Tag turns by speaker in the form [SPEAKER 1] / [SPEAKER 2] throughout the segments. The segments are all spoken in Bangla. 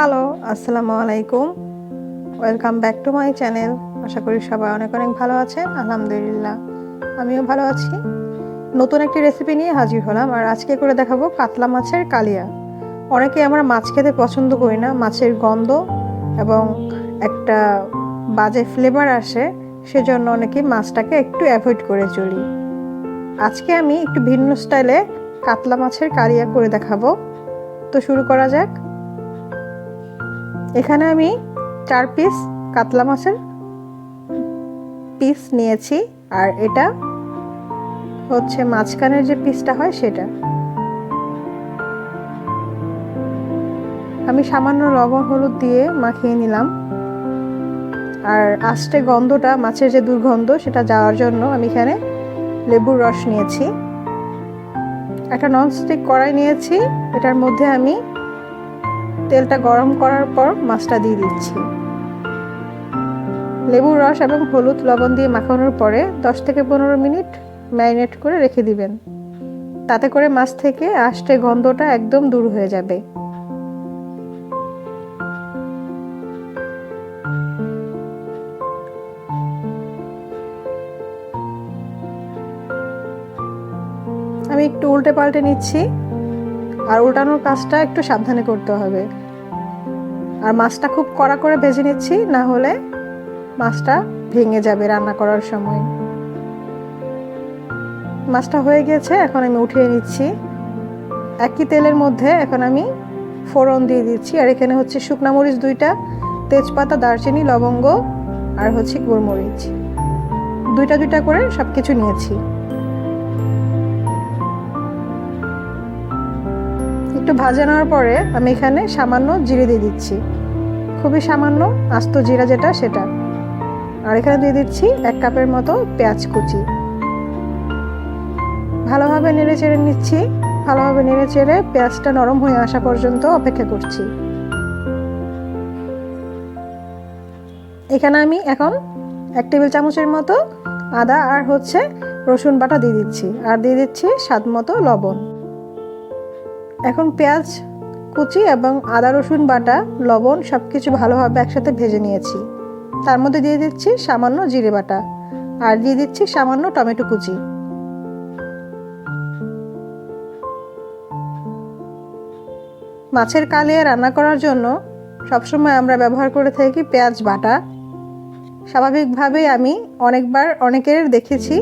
[SPEAKER 1] হ্যালো, আসসালামু আলাইকুম। Welcome back to my channel. আশা করি সবাই অনেক অনেক ভালো আছেন। আলহামদুলিল্লাহ, আমিও ভালো আছি। নতুন একটি রেসিপি নিয়ে হাজির হলাম। আর আজকে করে দেখাবো কাতলা মাছের কালিয়া। অনেকে আমরা মাছ খেতে পছন্দ করি না, মাছের গন্ধ এবং একটা বাজে ফ্লেভার আসে, সেজন্য অনেকে মাছটাকে একটু অ্যাভয়েড করে চলি। আজকে আমি একটু ভিন্ন স্টাইলে কাতলা মাছের কালিয়া করে দেখাবো। তো শুরু করা যাক। এখানে আমি 4 পিস কাতলা মাছের পিস নিয়েছি, আর এটা হচ্ছে মাঝখানের যে পিসটা হয় সেটা। আমি সামান্য লবণ হলুদ দিয়ে মাখিয়ে নিলাম। আর আস্তে গন্ধটা, মাছের যে দুর্গন্ধ সেটা যাওয়ার জন্য আমি এখানে লেবুর রস নিয়েছি। একটা ননস্টিক কড়াই নিয়েছি, এটার মধ্যে আমি তেলটা গরম করার পর মাছটা দিয়ে দিচ্ছি। লেবুর রস এবং হলুদ লবণ দিয়ে মাখানোর পরে 10 থেকে 15 মিনিট ম্যারিনেট করে রেখে দিবেন। তাতে করে মাছ থেকে আষ্টে গন্ধটা একদম দূর হয়ে যাবে। আমি একটু উল্টে পাল্টে নিচ্ছি, আর উল্টানোর কাজটা একটু সাবধানে করতে হবে। আর মাছটা খুব কড়া করে ভেজে নিচ্ছি, না হলে মাছটা ভেঙে যাবে রান্না করার সময়। মাছটা হয়ে গেছে, এখন আমি উঠিয়ে নিচ্ছি। একই তেলের মধ্যে এখন আমি ফোড়ন দিয়ে দিচ্ছি। আর এখানে হচ্ছে শুকনা মরিচ 2টা, তেজপাতা, দারচিনি, লবঙ্গ আর হচ্ছে গোলমরিচ 2টা করে সব কিছু নিয়েছি। একটু ভাজা নেওয়ার পরে আমি এখানে সামান্য জিরে দিয়ে দিচ্ছি, খুবই সামান্য আস্ত জিরা যেটা সেটা। আর এখানে দিয়ে দিচ্ছি 1 কাপের মতো পেঁয়াজ কুচি। ভালোভাবে নেড়ে চেড়ে নিচ্ছি। ভালোভাবে নেড়ে চেড়ে পেঁয়াজটা নরম হয়ে আসা পর্যন্ত অপেক্ষা করছি। এখানে আমি এখন 1 টেবিল চামচের মতো আদা আর হচ্ছে রসুন বাটা দিয়ে দিচ্ছি, আর দিয়ে দিচ্ছি স্বাদ মতো লবণ। এখন পেঁয়াজ কুচি এবং আদা রসুন বাটা, লবণ সবকিছু ভালোভাবে একসাথে ভেজে নিয়েছি। তার মধ্যে দিয়ে দিচ্ছি সামান্য জিরে বাটা, আর দিয়ে দিচ্ছি সামান্য টমেটো কুচি। মাছের কালিয়া রান্না করার জন্য সবসময় আমরা ব্যবহার করে থাকি পেঁয়াজ বাটা। স্বাভাবিকভাবেই আমি অনেকবার অনেকের দেখেছি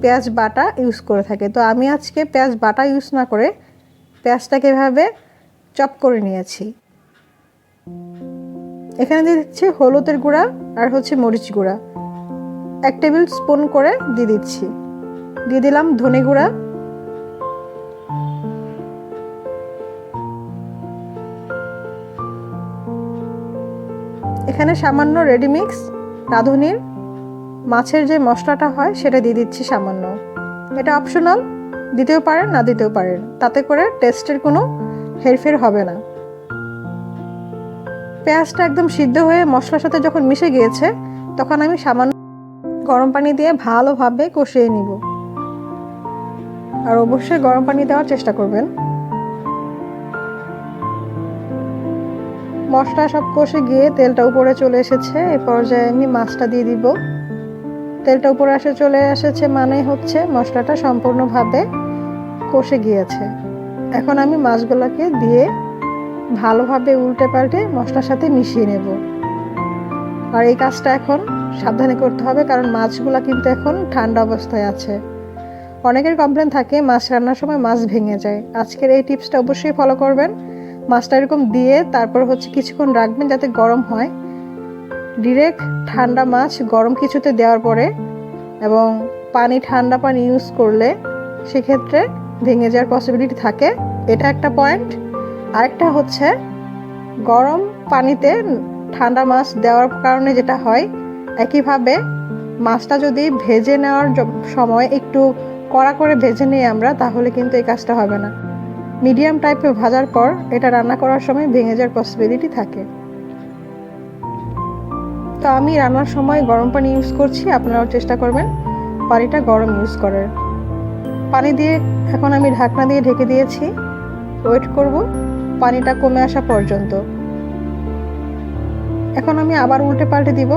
[SPEAKER 1] পেঁয়াজ বাটা ইউজ করে থাকে। তো আমি আজকে পেঁয়াজ বাটা ইউজ না করে পেঁয়াজটাকে এভাবে চপ করে নিয়েছি। এখানে দিয়ে দিচ্ছি হলুদের গুঁড়া আর হচ্ছে মরিচ গুঁড়া 1 টেবিল স্পুন করে দিয়ে দিচ্ছি। দিয়ে দিলাম ধনে গুঁড়া, এখানে সামান্য রেডিমিক্স রাঁধুনির মাছের যে মশলাটা হয় সেটা দিয়ে দিচ্ছি সামান্য। এটা অপশনাল, দিতেও পারেন না দিতেও পারেন, তাতে করে টেস্টের কোনো হেরফের হবে না। পেঁয়াজটা একদম সিদ্ধ হয়ে মশলার সাথে যখন মিশে গিয়েছে, তখন আমি সামান্য গরম পানি দিয়ে ভালোভাবে কষিয়ে নিব। আর অবশ্যই গরম পানি দেওয়ার চেষ্টা করবেন। মশলা সব কষে গিয়ে তেলটা উপরে চলে এসেছে, এই পর্যায়ে আমি মাছটা দিয়ে দিব। তেলটা উপরে চলে এসেছে মানে হচ্ছে মশলাটা সম্পূর্ণভাবে কষে গিয়েছে। এখন আমি মাছগুলোকে দিয়ে ভালোভাবে উল্টে পাল্টে মশলার সাথে মিশিয়ে নেব। আর এই কাজটা এখন সাবধানে করতে হবে, কারণ মাছগুলো কিন্তু এখন ঠান্ডা অবস্থায় আছে। অনেকের কমপ্লেন থাকে মাছ রান্নার সময় মাছ ভেঙে যায়। আজকের এই টিপসটা অবশ্যই ফলো করবেন। মাছটা এরকম দিয়ে তারপর হচ্ছে কিছুক্ষণ রাখবেন যাতে গরম হয়। ডিরেক্ট ঠান্ডা মাছ গরম কিছুতে দেওয়ার পরে এবং ঠান্ডা পানি ইউজ করলে সেক্ষেত্রে ভেঙে যাওয়ার পসিবিলিটি থাকে। এটা একটা পয়েন্ট। আরেকটা হচ্ছে গরম পানিতে ঠান্ডা মাছ দেওয়ার কারণে যেটা হয়, একইভাবে মাছটা যদি ভেজে নেওয়ার সময় একটু কড়া করে ভেজে নিই আমরা, তাহলে কিন্তু এই কাজটা হবে না। মিডিয়াম টাইপে ভাজার পর এটা রান্না করার সময় ভেঙে যাওয়ার পসিবিলিটি থাকে। তো আমি রান্নার সময় গরম পানি ইউজ করছি, আপনারাও চেষ্টা করবেন পানিটা গরম ইউজ করার। পানি দিয়ে এখন আমি ঢাকনা দিয়ে ঢেকে দিয়েছি। ওয়েট করব পানিটা কমে আসা পর্যন্ত। এখন আমি আবার উল্টে পাল্টে দিব।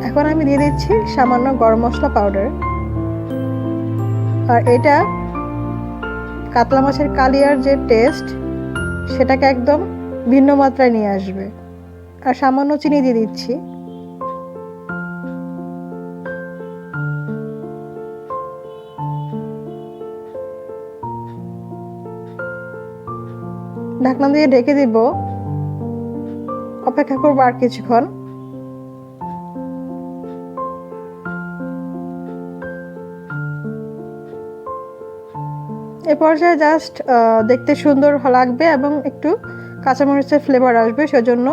[SPEAKER 1] এখন আমি দিয়ে দিচ্ছি সামান্য গরম মশলা পাউডার। আর এটা কাতলা মাছের কালিয়ার যে টেস্ট সেটাকে একদম ভিন্ন মাত্রায় নিয়ে আসবে। আর সামান্য চিনি দিয়ে দিচ্ছি। ঢাকনা দিয়ে ঢেকে দিব, অপেক্ষা করবো আর কিছুক্ষণ। এ পর্যায়ে জাস্ট দেখতে সুন্দর লাগবে এবং একটু কাঁচামরিচের ফ্লেভার আসবে, সেজন্য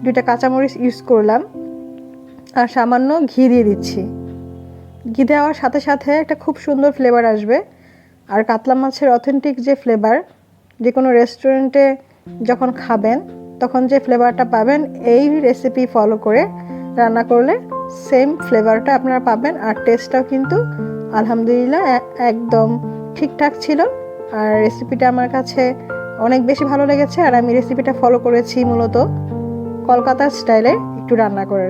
[SPEAKER 1] 2টা কাঁচামরিচ ইউজ করলাম। আর সামান্য ঘি দিয়ে দিচ্ছি। ঘি দেওয়ার সাথে সাথে একটা খুব সুন্দর ফ্লেভার আসবে। আর কাতলা মাছের অথেন্টিক যে ফ্লেভার, যে কোনো রেস্টুরেন্টে যখন খাবেন তখন যে ফ্লেভারটা পাবেন, এই রেসিপি ফলো করে রান্না করলে সেম ফ্লেভারটা আপনারা পাবেন। আর টেস্টটাও কিন্তু আলহামদুলিল্লাহ একদম ঠিকঠাক ছিল। আর রেসিপিটা আমার কাছে অনেক বেশি ভালো লেগেছে। আর আমি রেসিপিটা ফলো করেছি মূলত কলকাতার স্টাইলে একটু রান্না করে।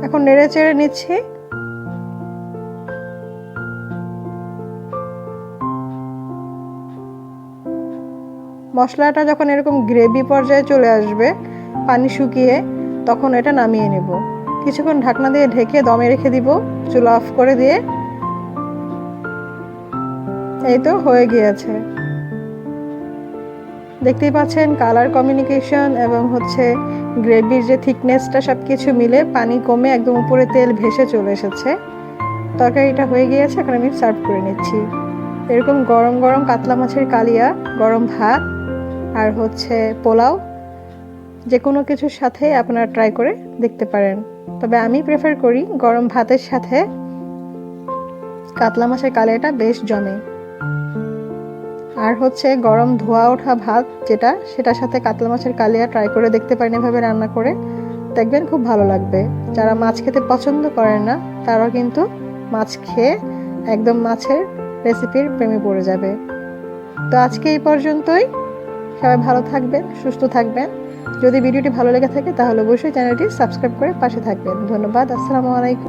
[SPEAKER 1] এখন নেড়ে চেড়ে নিচ্ছি। মশলাটা যখন এরকম গ্রেভি পর্যায়ে চলে আসবে, পানি শুকিয়ে, তখন এটা নামিয়ে নেব। কিছুক্ষণ ঢাকনা দিয়ে ঢেকে দমে রেখে দিব, চুলা অফ করে দিয়ে। এই তো হয়ে গিয়েছে। দেখতেই পাচ্ছেন কালার কমিউনিকেশন এবং গ্রেভির যে থিকনেসটা সব কিছু মিলে পানি কমে একদম উপরে তেল ভেসে চলে এসেছে। তরকারিটা হয়ে গিয়েছে, এখন আমি সার্ভ করে নিচ্ছি। এরকম গরম গরম কাতলা মাছের কালিয়া, গরম ভাত আর পোলাও, যে কোনো কিছুর সাথে আপনারা ট্রাই করে দেখতে পারেন। তবে আমি প্রেফার করি গরম ভাতের সাথে কাতলা মাছের কালিয়াটা বেশ জমে। আর গরম ধোয়া ওঠা ভাত যেটা, সেটার সাথে কাতলা মাছের কালিয়া ট্রাই করে দেখতে পারেন এভাবে রান্না করে, দেখবেন খুব ভালো লাগবে। যারা মাছ খেতে পছন্দ করেন না তারাও কিন্তু মাছ খেয়ে একদম মাছের রেসিপির প্রেমে পড়ে যাবে। তো আজকে এই পর্যন্তই। সবাই ভালো থাকবেন, সুস্থ থাকবেন। যদি ভিডিওটি ভালো লেগে থাকে তাহলে অবশ্যই চ্যানেলটি সাবস্ক্রাইব করে পাশে থাকবেন। ধন্যবাদ। আসসালামু আলাইকুম।